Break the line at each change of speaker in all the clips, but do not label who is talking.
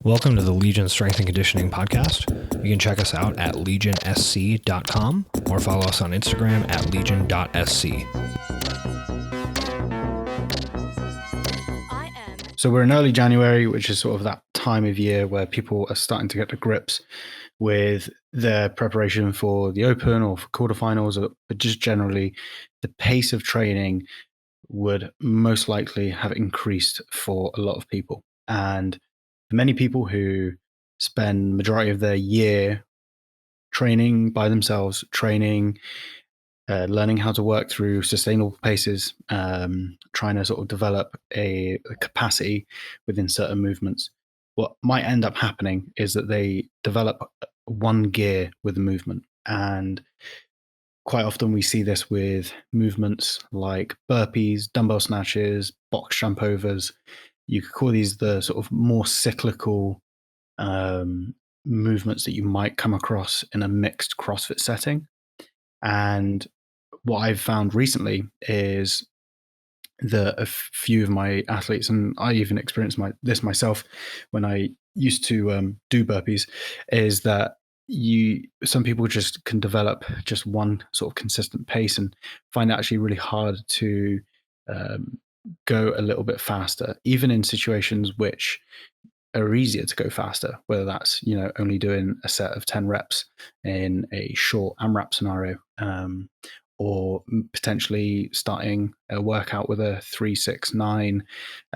Welcome to the Legion Strength and Conditioning Podcast. You can check us out at legionsc.com or follow us on Instagram at legion.sc.
So we're in early January, which is sort of that time of year where people are starting to get to grips with their preparation for the Open or for quarterfinals, but just generally the pace of training would most likely have increased for a lot of people. And for many people who spend majority of their year training by themselves, learning how to work through sustainable paces, trying to sort of develop a capacity within certain movements, what might end up happening is that they develop one gear with the movement. And quite often we see this with movements like burpees, dumbbell snatches, box jump overs. You could call these the sort of more cyclical movements that you might come across in a mixed CrossFit setting. And what I've found recently is that a few of my athletes, and I even experienced this myself when I used to do burpees, is that some people just can develop just one sort of consistent pace and find it actually really hard to go a little bit faster, even in situations which are easier to go faster, whether that's, only doing a set of 10 reps in a short AMRAP scenario, or potentially starting a workout with a 3, 6, 9,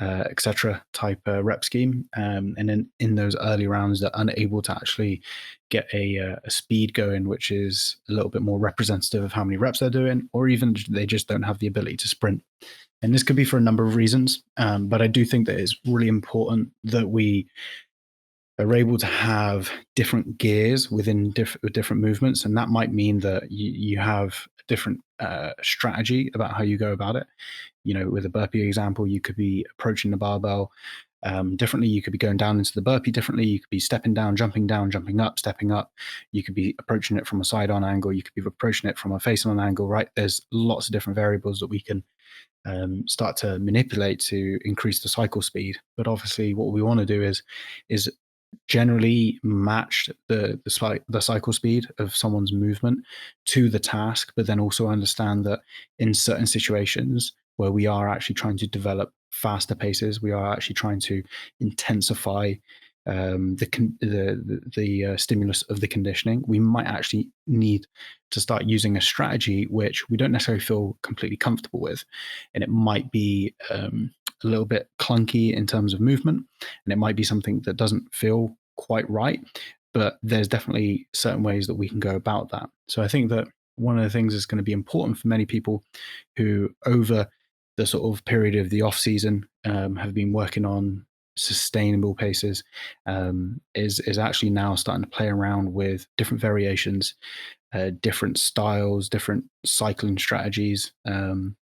etc. type rep scheme. And then in those early rounds, they're unable to actually get a speed going, which is a little bit more representative of how many reps they're doing, or even they just don't have the ability to sprint. And this could be for a number of reasons, but I do think that it's really important that we are able to have different gears within different movements. And that might mean that you have a different strategy about how you go about it. With a burpee example, you could be approaching the barbell differently. You could be going down into the burpee differently. You could be stepping down, jumping up, stepping up. You could be approaching it from a side-on angle. You could be approaching it from a face-on angle, right? There's lots of different variables that we can start to manipulate to increase the cycle speed. But obviously what we want to do is generally match the cycle speed of someone's movement to the task, but then also understand that in certain situations where we are actually trying to develop faster paces, we are actually trying to intensify the stimulus of the conditioning, we might actually need to start using a strategy which we don't necessarily feel completely comfortable with. And it might be a little bit clunky in terms of movement, and it might be something that doesn't feel quite right, but there's definitely certain ways that we can go about that. So I think that one of the things that's going to be important for many people who over the sort of period of the off season have been working on sustainable paces is actually now starting to play around with different variations, different styles, different cycling strategies, and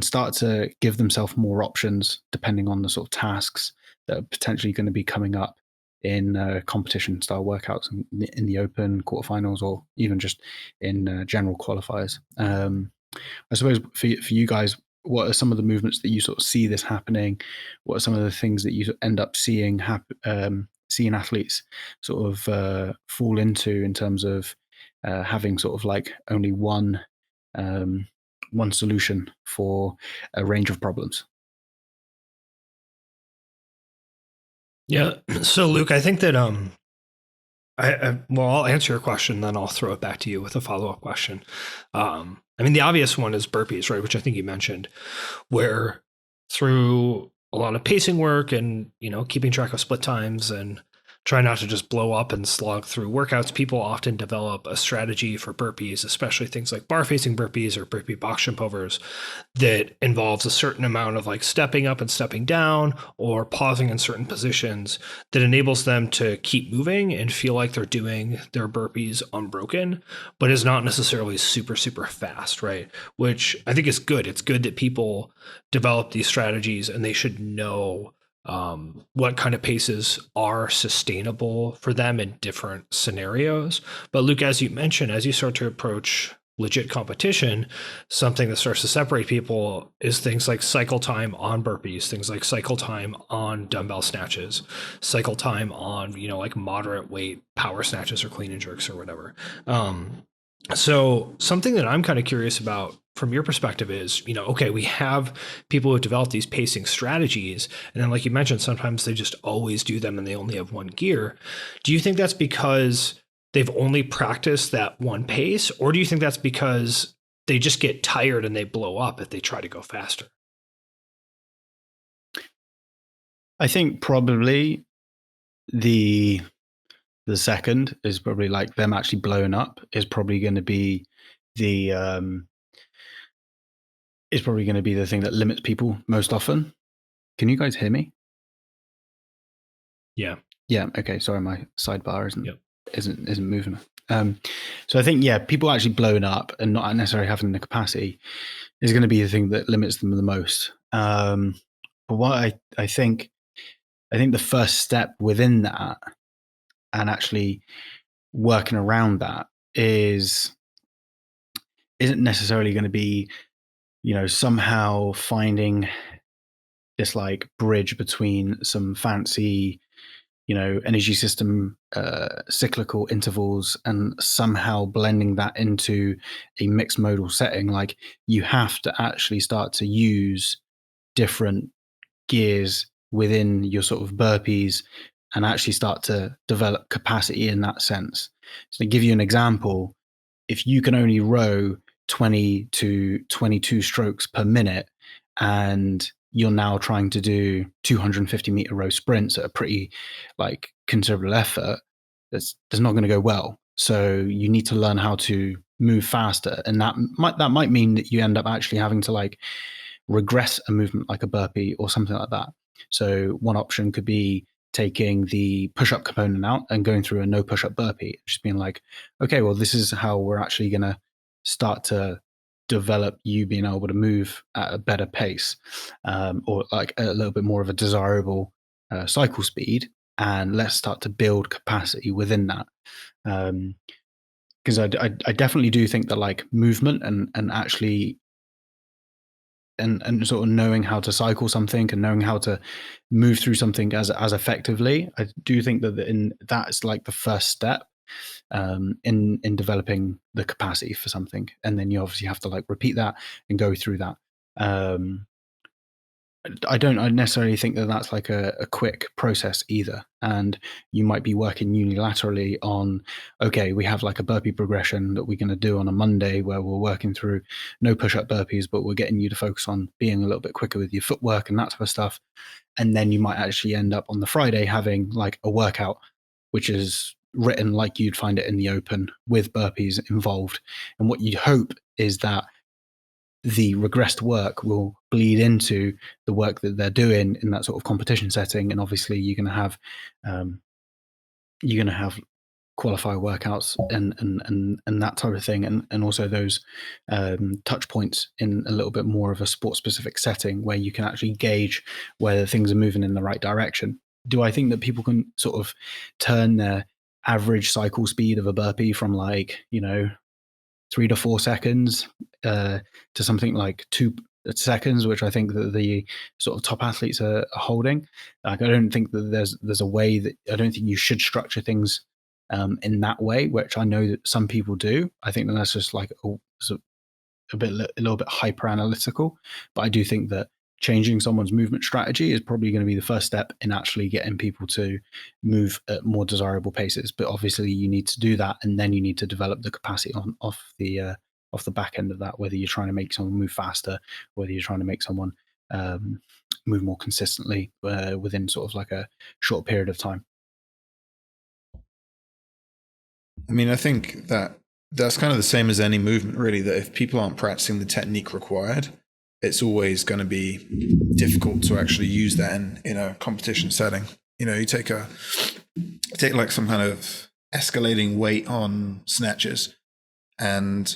start to give themselves more options depending on the sort of tasks that are potentially going to be coming up in competition style workouts in the Open, quarterfinals, or even just in general qualifiers. I suppose for you guys, what are some of the movements that you sort of see this happening? What are some of the things that you end up seeing athletes sort of fall into in terms of having sort of like only one solution for a range of problems?
Yeah. So Luke, I think that I'll answer your question, then I'll throw it back to you with a follow-up question. The obvious one is burpees, right? Which I think you mentioned, where through a lot of pacing work and, keeping track of split times and try not to just blow up and slog through workouts, people often develop a strategy for burpees, especially things like bar facing burpees or burpee box jump overs, that involves a certain amount of like stepping up and stepping down or pausing in certain positions that enables them to keep moving and feel like they're doing their burpees unbroken, but is not necessarily super, super fast, right? Which I think is good. It's good that people develop these strategies and they should know what kind of paces are sustainable for them in different scenarios. But Luke, as you mentioned, as you start to approach legit competition, something that starts to separate people is things like cycle time on burpees, things like cycle time on dumbbell snatches, cycle time on, like moderate weight power snatches or clean and jerks or whatever. So something that I'm kind of curious about from your perspective is, okay, we have people who develop these pacing strategies. And then, like you mentioned, sometimes they just always do them and they only have one gear. Do you think that's because they've only practiced that one pace? Or do you think that's because they just get tired and they blow up if they try to go faster?
I think probably the second is probably like them actually blowing up is probably going to be the thing that limits people most often. Can you guys hear me?
Yeah.
Yeah. Okay. Sorry, my sidebar isn't moving. So I think people actually blowing up and not necessarily having the capacity is going to be the thing that limits them the most. But what I think the first step within that and actually working around that isn't necessarily going to be, somehow finding this like bridge between some fancy, energy system, cyclical intervals, and somehow blending that into a mixed modal setting. Like, you have to actually start to use different gears within your sort of burpees and actually start to develop capacity in that sense. So to give you an example, if you can only row 20 to 22 strokes per minute and you're now trying to do 250-meter row sprints at a pretty like considerable effort, that's not going to go well. So you need to learn how to move faster, and that might mean that you end up actually having to like regress a movement like a burpee or something like that. So one option could be taking the push-up component out and going through a no push-up burpee, just being like, okay, well, this is how we're actually going to start to develop you being able to move at a better pace, or like a little bit more of a desirable cycle speed, and let's start to build capacity within that. Because I definitely do think that like movement and actually and sort of knowing how to cycle something and knowing how to move through something as effectively, I do think that that's like the first step in developing the capacity for something, and then you obviously have to like repeat that and go through that. I necessarily think that that's like a quick process either. And you might be working unilaterally on, okay, we have like a burpee progression that we're going to do on a Monday where we're working through no push-up burpees, but we're getting you to focus on being a little bit quicker with your footwork and that type of stuff. And then you might actually end up on the Friday having like a workout, which is written like you'd find it in the open with burpees involved. And what you'd hope is that the regressed work will bleed into the work that they're doing in that sort of competition setting. And obviously you're going to have qualifier workouts and that type of thing. And also those touch points in a little bit more of a sport specific setting where you can actually gauge whether things are moving in the right direction. Do I think that people can sort of turn their average cycle speed of a burpee from like, 3 to 4 seconds to something like 2 seconds, which I think that the sort of top athletes are holding? Like, I don't think that there's a way that I don't think you should structure things in that way, which I know that some people do. I think that that's just like a little bit hyper analytical, but I do think that changing someone's movement strategy is probably going to be the first step in actually getting people to move at more desirable paces. But obviously you need to do that, and then you need to develop the capacity off the back end of that, whether you're trying to make someone move faster, whether you're trying to make someone move more consistently within sort of like a short period of time.
I mean, I think that's kind of the same as any movement, really, that if people aren't practicing the technique required, it's always going to be difficult to actually use that in a competition setting. You take like some kind of escalating weight on snatches, and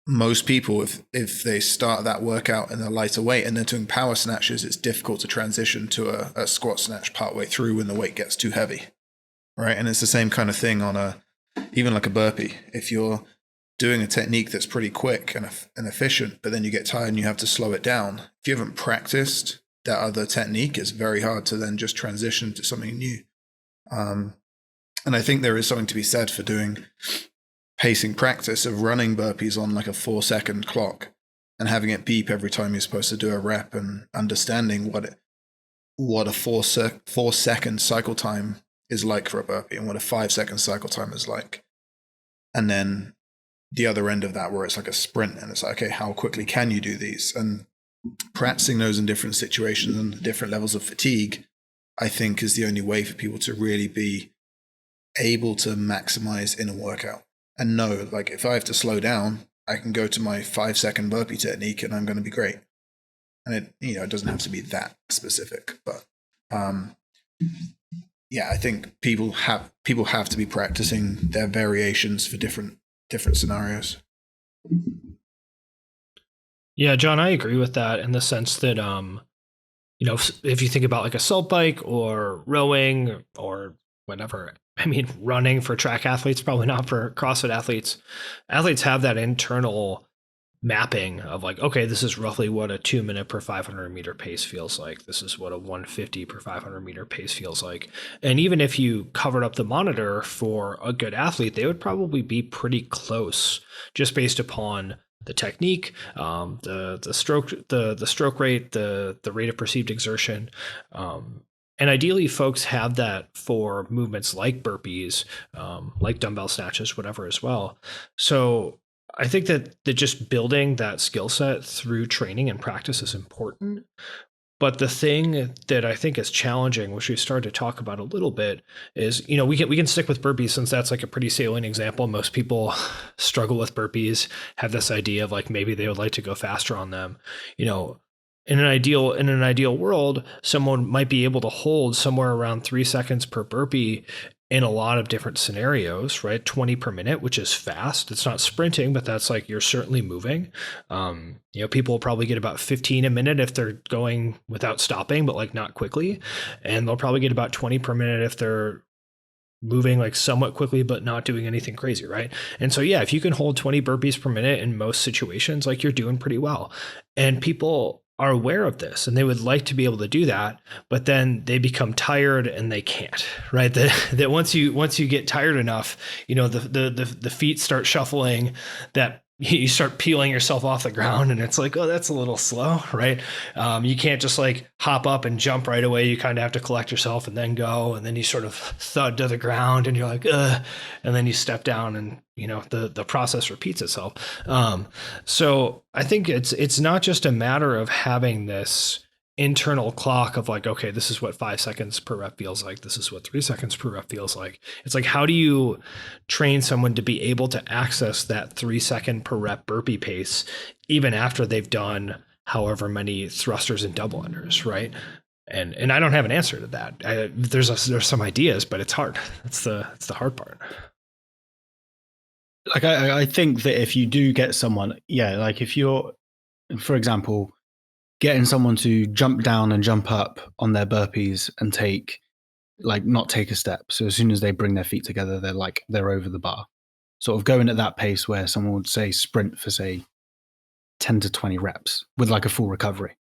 most people, if they start that workout in a lighter weight and they're doing power snatches, it's difficult to transition to a squat snatch partway through when the weight gets too heavy, right? And it's the same kind of thing on even like a burpee. If you're doing a technique that's pretty quick and efficient, but then you get tired and you have to slow it down. If you haven't practiced that other technique, it's very hard to then just transition to something new. And I think there is something to be said for doing pacing practice of running burpees on like a 4-second clock and having it beep every time you're supposed to do a rep, and understanding what a 4-second cycle time is like for a burpee and what a 5-second cycle time is like. And then the other end of that, where it's like a sprint, and it's like, okay, how quickly can you do these? And practicing those in different situations and different levels of fatigue, I think, is the only way for people to really be able to maximize in a workout and know, like, if I have to slow down, I can go to my 5-second burpee technique and I'm going to be great. And it, it doesn't have to be that specific, but yeah, I think people have to be practicing their variations for different scenarios.
Yeah, John, I agree with that in the sense that, if you think about like a salt bike or rowing or whatever, I mean, running for track athletes, probably not for CrossFit athletes. Athletes have that internal mapping of like, okay, this is roughly what a 2 minute per 500 meter pace feels like. This is what a 150 per 500 meter pace feels like. And even if you covered up the monitor for a good athlete, they would probably be pretty close just based upon the technique, the stroke rate, the rate of perceived exertion. And ideally, folks have that for movements like burpees, like dumbbell snatches, whatever as well. So I think that just building that skill set through training and practice is important. But the thing that I think is challenging, which we started to talk about a little bit, is, we can stick with burpees since that's like a pretty salient example. Most people struggle with burpees, have this idea of like maybe they would like to go faster on them. In an ideal world, someone might be able to hold somewhere around 3 seconds per burpee in a lot of different scenarios, right? 20 per minute, which is fast. It's not sprinting, but that's like you're certainly moving. People will probably get about 15 a minute if they're going without stopping, but like not quickly. And they'll probably get about 20 per minute if they're moving like somewhat quickly, but not doing anything crazy, right? And so, yeah, if you can hold 20 burpees per minute in most situations, like you're doing pretty well. And people are aware of this and they would like to be able to do that, but then they become tired and they can't, right? That once you get tired enough, the feet start shuffling, that you start peeling yourself off the ground, and it's like, oh, that's a little slow, right? You can't just like hop up and jump right away. You kind of have to collect yourself and then go, and then you sort of thud to the ground and you're like, ugh, and then you step down and the process repeats itself. So I think it's not just a matter of having this internal clock of like, okay, this is what 5 seconds per rep feels like. This is what 3 seconds per rep feels like. It's like, how do you train someone to be able to access that 3 second per rep burpee pace, even after they've done however many thrusters and double unders, right? And I don't have an answer to that. There's some ideas, but it's hard. It's the hard part.
Like, I think that if you do get someone, like if you're, for example, getting someone to jump down and jump up on their burpees and not take a step. So as soon as they bring their feet together, they're over the bar. Sort of going at that pace where someone would say sprint for, say, 10 to 20 reps with like a full recovery.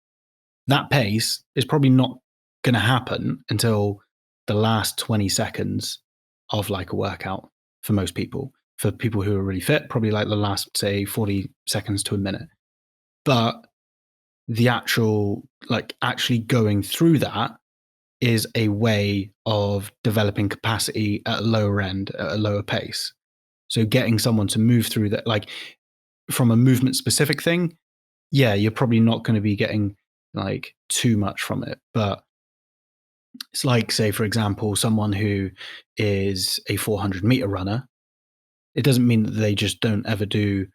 That pace is probably not going to happen until the last 20 seconds of like a workout for most people. For people who are really fit, probably like the last, say, 40 seconds to a minute. But the actual, actually going through that is a way of developing capacity at a lower end, at a lower pace. So getting someone to move through that, like from a movement specific thing, you're probably not going to be getting like too much from it. But it's like, say, for example, someone who is a 400 meter runner, it doesn't mean that they just don't ever do,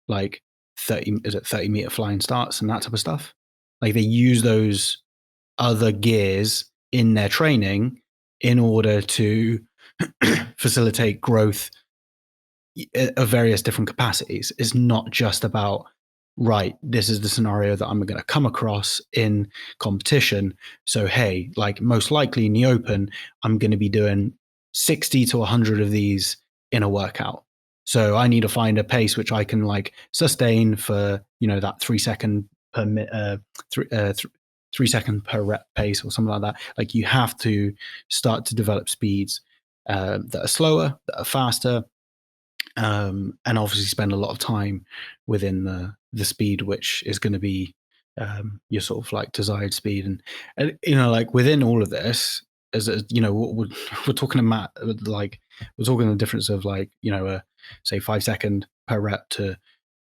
like 30 meter flying starts and that type of stuff. Like they use those other gears in their training in order to facilitate growth of various different capacities. It's not just about, right, this is the scenario that I'm going to come across in competition. So, hey, like most likely in the open, I'm going to be doing 60 to 100 of these in a workout. So I need to find a pace which I can like sustain for, that 3 second per 3 second per rep pace or something like that. Like you have to start to develop speeds that are slower, that are faster, and obviously spend a lot of time within the speed which is going to be your sort of like desired speed. And like within all of this, as we're talking about, like we're talking the difference of like say 5 second per rep to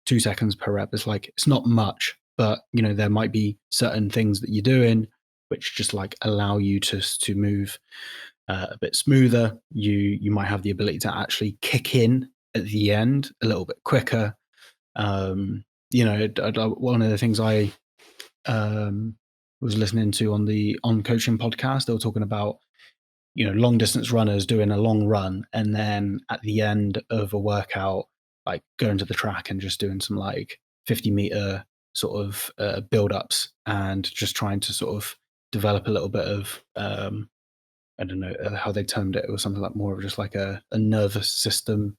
2 seconds per rep. It's like it's not much, but there might be certain things that you're doing which just like allow you to move a bit smoother. You might have the ability to actually kick in at the end a little bit quicker. One of the things I was listening to on coaching podcast, they were talking about long distance runners doing a long run and then at the end of a workout like going to the track and just doing some like 50-meter sort of build-ups and just trying to sort of develop a little bit of I don't know how they termed it. It was something like more of just like a nervous system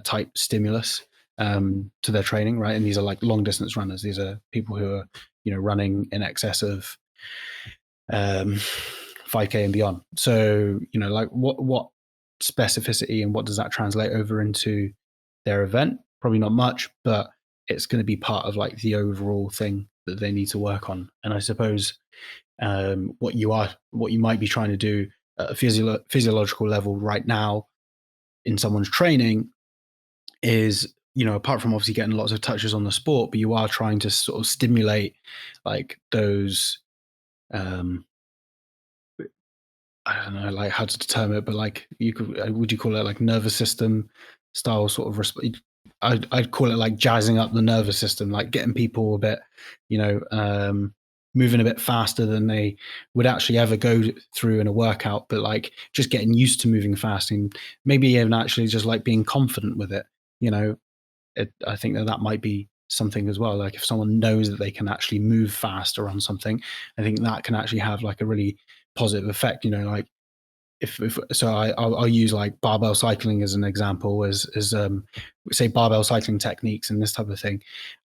type stimulus to their training, right? And these are like long distance runners. These are people who are running in excess of 5K and beyond. So like what specificity and what does that translate over into their event? Probably not much, but it's going to be part of like the overall thing that they need to work on. And I suppose what you might be trying to do at a physiological level right now in someone's training is apart from obviously getting lots of touches on the sport, but you are trying to sort of stimulate like those I don't know like how to determine it, but like would you call it like nervous system style sort of I'd call it like jazzing up the nervous system, like getting people a bit moving a bit faster than they would actually ever go through in a workout, but like just getting used to moving fast and maybe even actually just like being confident with it. I think that might be something as well. Like if someone knows that they can actually move faster on something, I think that can actually have like a really positive effect. Like if so, I'll use like barbell cycling as an example, as say barbell cycling techniques and this type of thing.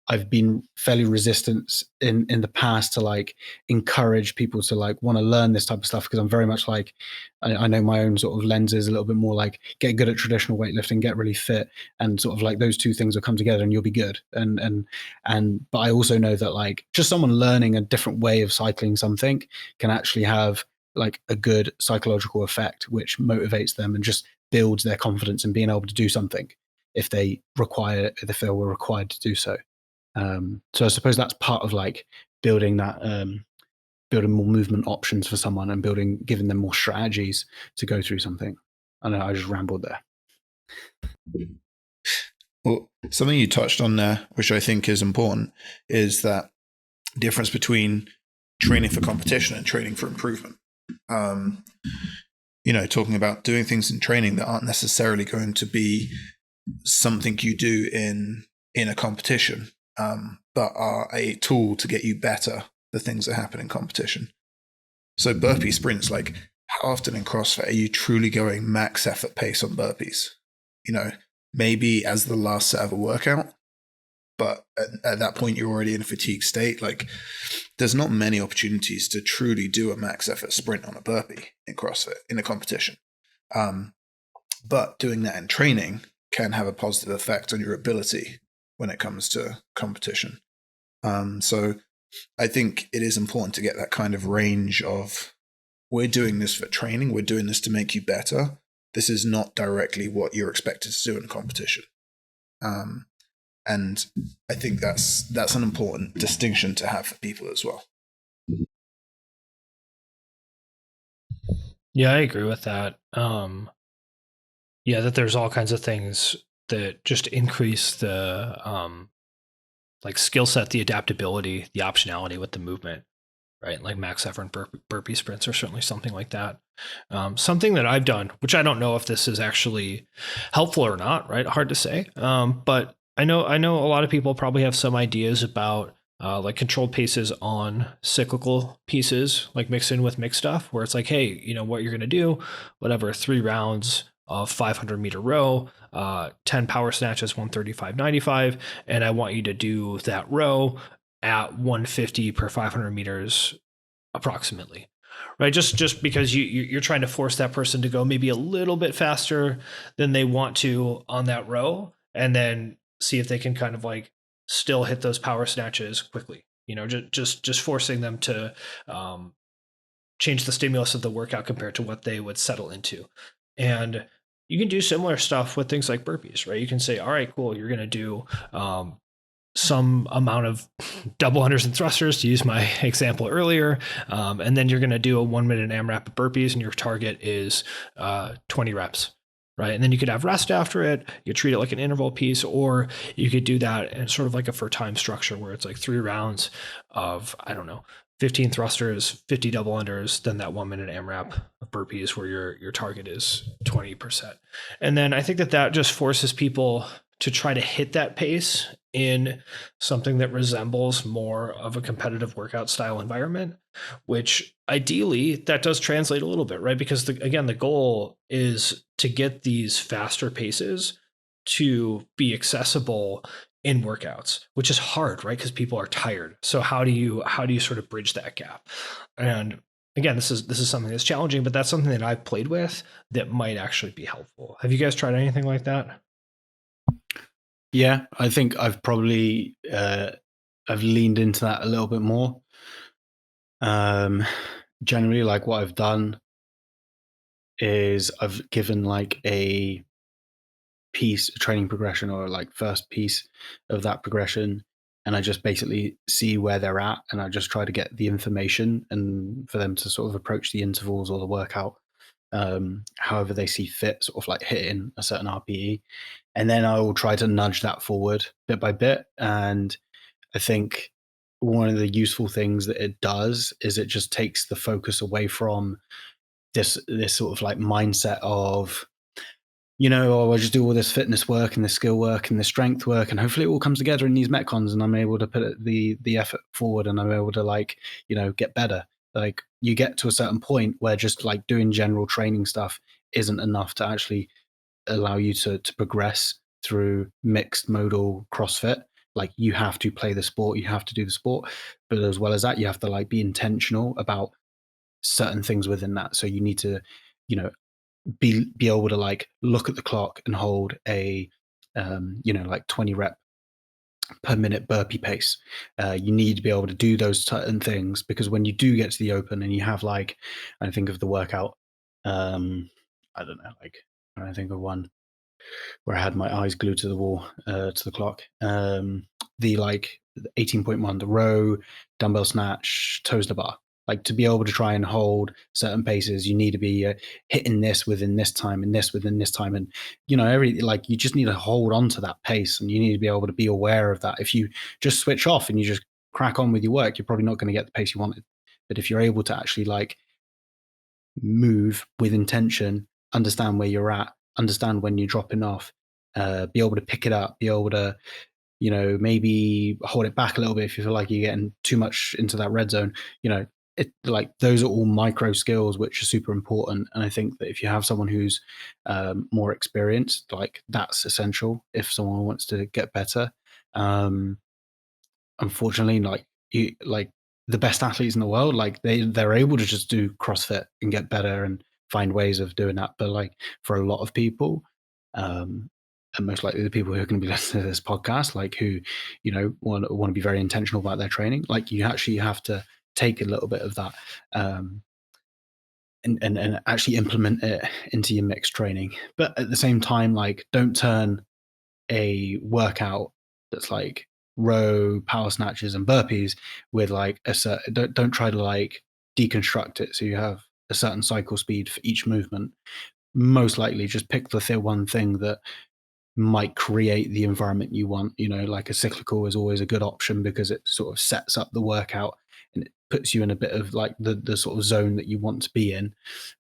I've been fairly resistant in the past to like encourage people to like want to learn this type of stuff because I'm very much like I know my own sort of lenses a little bit more like get good at traditional weightlifting, get really fit, and sort of like those two things will come together and you'll be good. But I also know that like just someone learning a different way of cycling something can actually have like a good psychological effect, which motivates them and just builds their confidence in being able to do something if they were required to do so. So I suppose that's part of like building that, building more movement options for someone and giving them more strategies to go through something. I know I just rambled there.
Well, something you touched on there, which I think is important, is that difference between training for competition and training for improvement. Talking about doing things in training that aren't necessarily going to be something you do in a competition, but are a tool to get you better the things that happen in competition. So burpee sprints, like how often in CrossFit are you truly going max effort pace on burpees? Maybe as the last set of a workout, but at that point you're already in a fatigue state. Like there's not many opportunities to truly do a max effort sprint on a burpee in CrossFit in a competition. But doing that in training can have a positive effect on your ability when it comes to competition. So I think it is important to get that kind of range of, we're doing this for training, we're doing this to make you better. This is not directly what you're expected to do in a competition. And I think that's an important distinction to have for people as well.
Yeah, I agree with that. That there's all kinds of things that just increase the like skill set, the adaptability, the optionality with the movement, right? Like max effort and burpee sprints are certainly something like that. Something that I've done, which I don't know if this is actually helpful or not, right? Hard to say. But I know a lot of people probably have some ideas about like controlled paces on cyclical pieces, like mixed in with mixed stuff, where it's like, hey, what you're going to do, whatever, 3 rounds of 500-meter row, 10 power snatches, 135.95, and I want you to do that row at 150 per 500 meters approximately. Right, just because you're trying to force that person to go maybe a little bit faster than they want to on that row, and then see if they can kind of like still hit those power snatches quickly. Just forcing them to change the stimulus of the workout compared to what they would settle into. And you can do similar stuff with things like burpees, right? You can say, all right, cool, you're going to do some amount of double unders and thrusters, to use my example earlier. And then you're going to do a 1 minute AMRAP of burpees, and your target is 20 reps. Right. And then you could have rest after it. You treat it like an interval piece, or you could do that in sort of like a for time structure where it's like 3 rounds of, I don't know, 15 thrusters, 50 double unders, then that 1 minute AMRAP of burpees where your target is 20%. And then I think that just forces people to try to hit that pace in something that resembles more of a competitive workout style environment, which ideally that does translate a little bit, right? Because again, the goal is to get these faster paces to be accessible in workouts, which is hard, right? Because people are tired. So how do you sort of bridge that gap? And again, this is something that's challenging, but that's something that I've played with that might actually be helpful. Have you guys tried anything like that?
Yeah, I think I've probably I've leaned into that a little bit more. Generally, like what I've done is I've given like a training progression, or like first piece of that progression, and I just basically see where they're at, and I just try to get the information and for them to sort of approach the intervals or the workout however they see fit, sort of like hitting a certain RPE. And then I will try to nudge that forward bit by bit. And I think one of the useful things that it does is it just takes the focus away from this sort of like mindset of, I just do all this fitness work and this skill work and the strength work, and hopefully it all comes together in these metcons, and I'm able to put the effort forward, and I'm able to like, get better. Like you get to a certain point where just like doing general training stuff isn't enough to actually allow you to progress through mixed modal CrossFit. Like you have to play the sport, you have to do the sport, but as well as that, you have to like be intentional about certain things within that. So you need to, be able to like look at the clock and hold a like 20 rep per minute burpee pace. You need to be able to do those certain things, because when you do get to the open and you have like, I think of the workout, I don't know, like I think of one where I had my eyes glued to the wall, to the clock. The like 18.1, the row, dumbbell snatch, toes to bar. Like to be able to try and hold certain paces, you need to be hitting this within this time and this within this time. And, you just need to hold on to that pace, and you need to be able to be aware of that. If you just switch off and you just crack on with your work, you're probably not going to get the pace you wanted. But if you're able to actually like move with intention, understand where you're at, understand when you're dropping off, be able to pick it up, be able to, maybe hold it back a little bit if you feel like you're getting too much into that red zone, like those are all micro skills which are super important. And I think that if you have someone who's more experienced, like that's essential if someone wants to get better. Unfortunately, like the best athletes in the world, like they're able to just do CrossFit and get better and find ways of doing that. But like for a lot of people, and most likely the people who are going to be listening to this podcast, like who, want to be very intentional about their training, like you actually have to take a little bit of that and actually implement it into your mixed training. But at the same time, like don't turn a workout that's like row, power snatches and burpees with like a certain, don't try to like deconstruct it so you have a certain cycle speed for each movement. Most likely just pick the one thing that might create the environment you want. Like a cyclical is always a good option because it sort of sets up the workout and it puts you in a bit of like the sort of zone that you want to be in.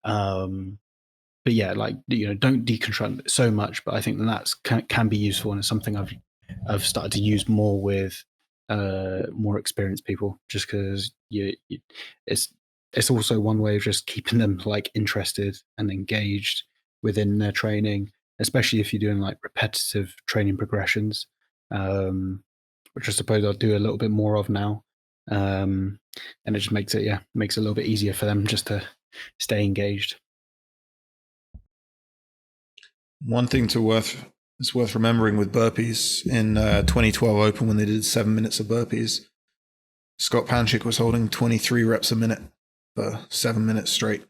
But yeah, like, don't deconstruct it so much, but I think that's can be useful, and it's something I've started to use more with more experienced people, just because it's also one way of just keeping them like interested and engaged within their training, especially if you're doing like repetitive training progressions, which I suppose I'll do a little bit more of now. And it just makes it a little bit easier for them just to stay engaged.
One thing it's worth remembering with burpees in 2012 Open, when they did 7 minutes of burpees, Scott Panchik was holding 23 reps a minute for 7 minutes straight.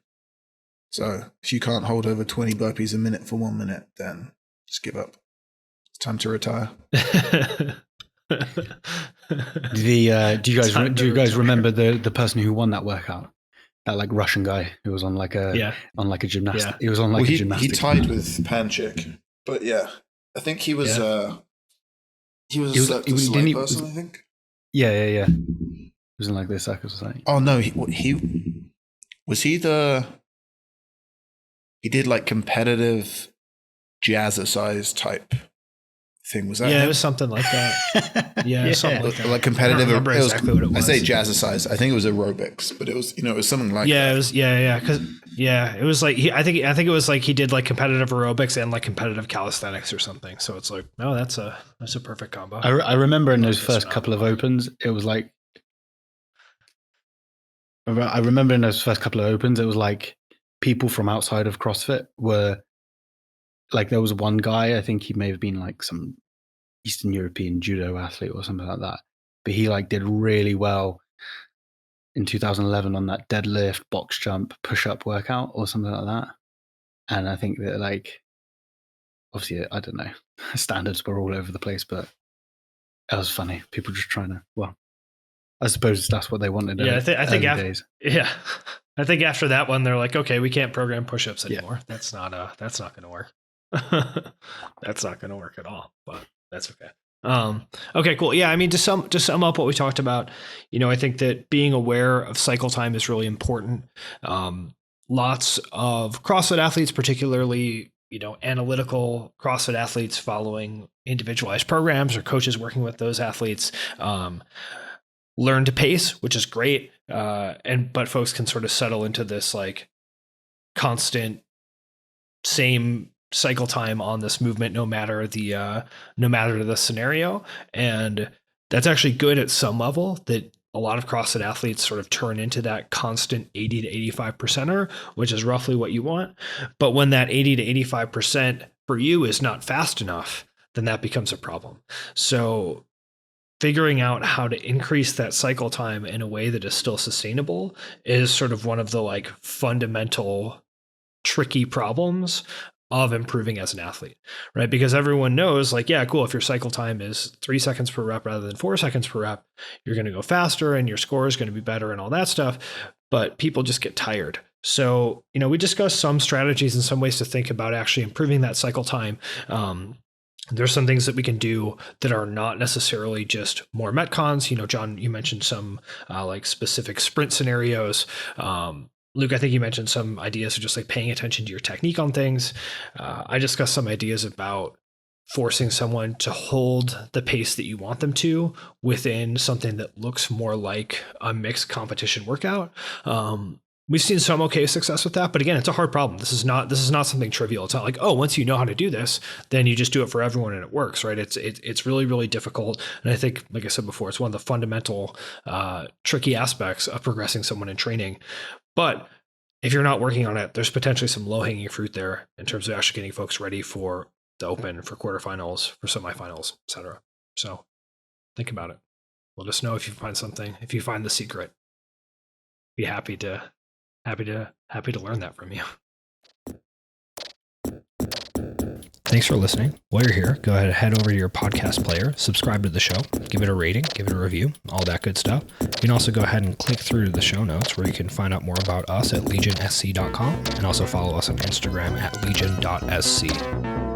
So if you can't hold over 20 burpees a minute for 1 minute, then just give up. It's time to retire.
Do you guys remember the person who won that workout? That like Russian guy who was on like a gymnastic. Yeah. He was on like a gymnastic.
He tied with Panchik, but yeah, I think he was a Cirque du Soleil person. I think.
Yeah. He was in like the circus or something.
Oh no, he did like competitive jazzercise type thing. Was that?
Yeah,
him?
It was something like that. Yeah, something like that.
Like competitive.
I don't remember exactly what it was.
I say jazzercise. I think it was aerobics, but it was it was something like
that.
It
was it was like I think it was like he did like competitive aerobics and like competitive calisthenics or something. So it's like, no, that's a perfect combo.
I remember in those first couple of opens, it was like people from outside of CrossFit were like, there was one guy, I think he may have been like some Eastern European judo athlete or something like that, but he like did really well in 2011 on that deadlift, box jump, push-up workout or something like that. And I think that like, obviously, I don't know, standards were all over the place, but it was funny. People just trying to, I suppose that's what they wanted.
Yeah, I think I think after that one, they're like, okay, we can't program push-ups anymore. Yeah. That's not going to work. That's not going to work at all, but that's okay. Okay, cool. Yeah. I mean, to sum up what we talked about, I think that being aware of cycle time is really important. Lots of CrossFit athletes, particularly, analytical CrossFit athletes following individualized programs or coaches working with those athletes, learn to pace, which is great. But folks can sort of settle into this like constant same cycle time on this movement, no matter the scenario. And that's actually good at some level, that a lot of CrossFit athletes sort of turn into that constant 80 to 85%er, which is roughly what you want. But when that 80 to 85% for you is not fast enough, then that becomes a problem. So figuring out how to increase that cycle time in a way that is still sustainable is sort of one of the like fundamental tricky problems of improving as an athlete, right? Because everyone knows like, yeah, cool. If your cycle time is 3 seconds per rep rather than 4 seconds per rep, you're going to go faster and your score is going to be better and all that stuff. But people just get tired. So, we discussed some strategies and some ways to think about actually improving that cycle time. There's some things that we can do that are not necessarily just more metcons. John, you mentioned some like specific sprint scenarios. Luke, I think you mentioned some ideas of just like paying attention to your technique on things. I discussed some ideas about forcing someone to hold the pace that you want them to within something that looks more like a mixed competition workout. We've seen some okay success with that, but again, it's a hard problem. This is not something trivial. It's not like, oh, once you know how to do this, then you just do it for everyone and it works, right? It's really, really difficult. And I think, like I said before, it's one of the fundamental tricky aspects of progressing someone in training. But if you're not working on it, there's potentially some low-hanging fruit there in terms of actually getting folks ready for the Open, for quarterfinals, for semifinals, etc. So think about it. Let us know if you find something, if you find the secret. Be happy to learn that from you. Thanks for listening. While you're here, go ahead and head over to your podcast player, subscribe to the show, give it a rating, give it a review, all that good stuff. You can also go ahead and click through to the show notes where you can find out more about us at legionsc.com and also follow us on Instagram at legion.sc.